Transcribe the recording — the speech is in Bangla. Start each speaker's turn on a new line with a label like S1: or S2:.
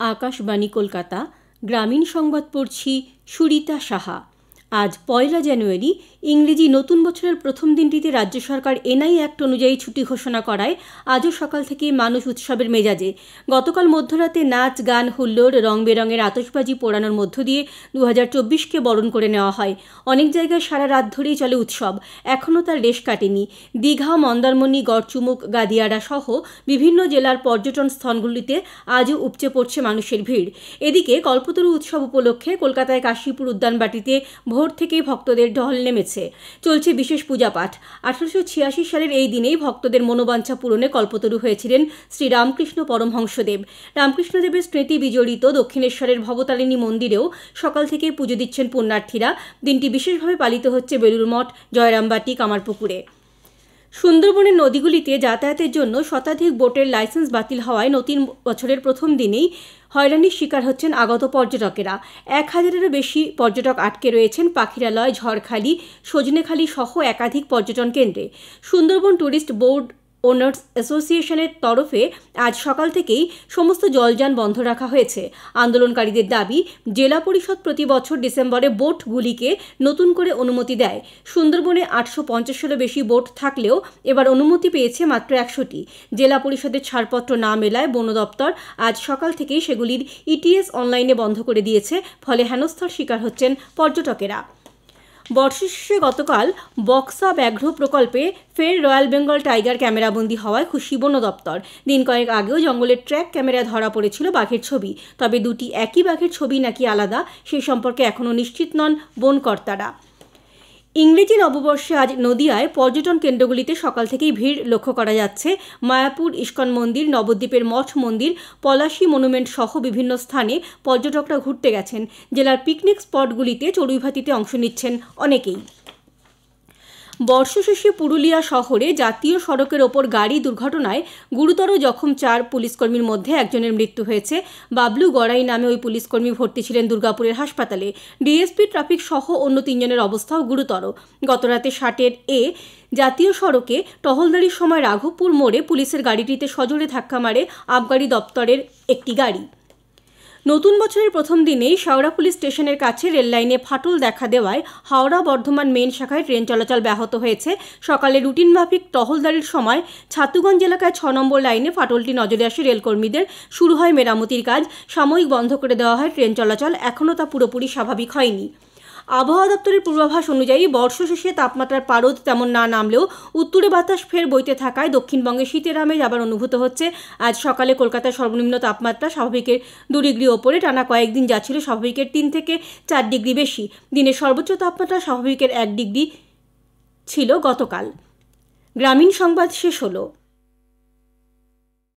S1: আকাশবাণী কলকাতা গ্রামীণ সংবাদ পড়ছি সুরিতা সাহা। আজ ১ জানুয়ারি ইংরেজি নতুন বছরের প্রথম দিনটিতে রাজ্য সরকার এনআই অ্যাক্ট অনুযায়ী ছুটি ঘোষণা করায় আজও সকাল থেকে মানুষ উৎসবের মেজাজে। গতকাল মধ্যরাতে নাচ গান হুল্লোড় রং বেরঙের আতশবাজি পোড়ানোর মধ্য দিয়ে ২০২৪কে বরণ করে নেওয়া হয়। অনেক জায়গায় সারা রাত ধরেই চলে উৎসব, এখনও তার রেশ কাটেনি। দীঘা, মন্দারমণি, গড়চুমুক, গাদিয়াড়া সহ বিভিন্ন জেলার পর্যটন স্থলগুলিতে আজও উপচে পড়ছে মানুষের ভিড়। এদিকে কল্পতরু উৎসব উপলক্ষে কলকাতায় কাশীপুর উদ্যানবাটিতে ভোর থেকেই ভক্তদের ঢল নেমেছে। চলছে বিশেষ পূজাপাঠ। ১৮৮৬ সালের এই দিনেই ভক্তদের মনোবাঞ্ছা পূরণে কল্পতরু হয়েছিলেন শ্রী রামকৃষ্ণ পরমহংসদেব। রামকৃষ্ণদেবের স্মৃতি বিজড়িত দক্ষিণেশ্বরের ভবতারিণী মন্দিরেও সকাল থেকেই পুজো দিচ্ছেন পুণ্যার্থীরা। দিনটি বিশেষভাবে পালিত হচ্ছে বেলুড় মঠ, জয়রামবাটি, কামারপুকুরে। সুন্দরবনের নদীগুলিতে যাতায়াতের জন্য শতাধিক বোটের লাইসেন্স বাতিল হওয়ায় নতুন বছরের প্রথম দিনেই হয়রানির শিকার হচ্ছেন আগত পর্যটকেরা। ১,০০০-এরও বেশি পর্যটক আটকে রয়েছেন পাখিরালয়, ঝড়খালি, সজনেখালি সহ একাধিক পর্যটন কেন্দ্রে। সুন্দরবন ট্যুরিস্ট বোর্ড ওনার্স অ্যাসোসিয়েশনের তরফে আজ সকাল থেকেই সমস্ত জলযান বন্ধ রাখা হয়েছে। আন্দোলনকারীদের দাবি, জেলা পরিষদ প্রতি বছর ডিসেম্বরে বোটগুলিকে নতুন করে অনুমতি দেয়। সুন্দরবনে ৮৫০-এরও বেশি বোট থাকলেও এবার অনুমতি পেয়েছে মাত্র ১০০টি। জেলা পরিষদের ছাড়পত্র না মেলায় বন দপ্তর আজ সকাল থেকেই সেগুলির ইটিএস অনলাইনে বন্ধ করে দিয়েছে, ফলে হেনস্থার শিকার হচ্ছেন পর্যটকেরা। বর্ষশেষে গতকাল বক্সা ব্যাঘ্র প্রকল্পে ফের রয়্যাল বেঙ্গল টাইগার ক্যামেরাবন্দি হওয়ায় খুশি বন দপ্তর। দিন কয়েক আগেও জঙ্গলের ট্র্যাক ক্যামেরায় ধরা পড়েছিল বাঘের ছবি, তবে দুটি একই বাঘের ছবি নাকি আলাদা সে সম্পর্কে এখনও নিশ্চিত নন বনকর্তারা। ইংরেজি নববর্ষে আজ নদিয়ায় পর্যটন কেন্দ্রগুলিতে সকাল থেকেই ভিড় লক্ষ্য করা যাচ্ছে। মায়াপুর ইস্কন মন্দির, নবদ্বীপের মঠ মন্দির, পলাশী মনুমেন্ট সহ বিভিন্ন স্থানে পর্যটকরা ঘুরতে গেছেন। জেলার পিকনিক স্পটগুলিতে চড়ুইভাতিতে অংশ নিচ্ছেন অনেকেই। বর্ষশেষে পুরুলিয়া শহরে জাতীয় সড়কের ওপর গাড়ি দুর্ঘটনায় গুরুতর জখম ৪ পুলিশকর্মীর মধ্যে একজনের মৃত্যু হয়েছে। বাবলু গড়াই নামে ওই পুলিশকর্মী ভর্তি ছিলেন দুর্গাপুরের হাসপাতালে। ডিএসপি ট্রাফিক সহ অন্য ৩ জনের অবস্থাও গুরুতর। গতরাতে ৬০-এর জাতীয় সড়কে টহলদারির সময় রাঘবপুর মোড়ে পুলিশের গাড়িটিতে সজোরে ধাক্কা মারে আবগারি দপ্তরের একটি গাড়ি। নতুন বছরের প্রথম দিনেই শেওড়া পুলিশ স্টেশনের কাছে রেললাইনে ফাটল দেখা দেওয়ায় হাওড়া বর্ধমান মেন শাখায় ট্রেন চলাচল ব্যাহত হয়েছে। সকালে রুটিন মাফিক টহলদারির সময় ছাতুগঞ্জ এলাকায় ৬ নম্বর লাইনে ফাটলটি নজরে আসে রেলকর্মীদের। শুরু হয় মেরামতির কাজ, সাময়িক বন্ধ করে দেওয়া হয় ট্রেন চলাচল। এখনও তা পুরোপুরি স্বাভাবিক হয়নি। আবহাওয়া দপ্তরের পূর্বাভাস অনুযায়ী বর্ষশেষে তাপমাত্রার পারদ তেমন না নামলেও উত্তরে বাতাস ফের বইতে থাকায় দক্ষিণবঙ্গে শীতের আমেজ আবার অনুভূত হচ্ছে। আজ সকালে কলকাতার সর্বনিম্ন তাপমাত্রা স্বাভাবিকের ২ ডিগ্রি ওপরে, টানা কয়েকদিন যাচ্ছিল স্বাভাবিকের ৩ থেকে ৪ ডিগ্রি বেশি। দিনের সর্বোচ্চ তাপমাত্রা স্বাভাবিকের ১ ডিগ্রি ছিল গতকাল। গ্রামীণ সংবাদ শেষ হলো।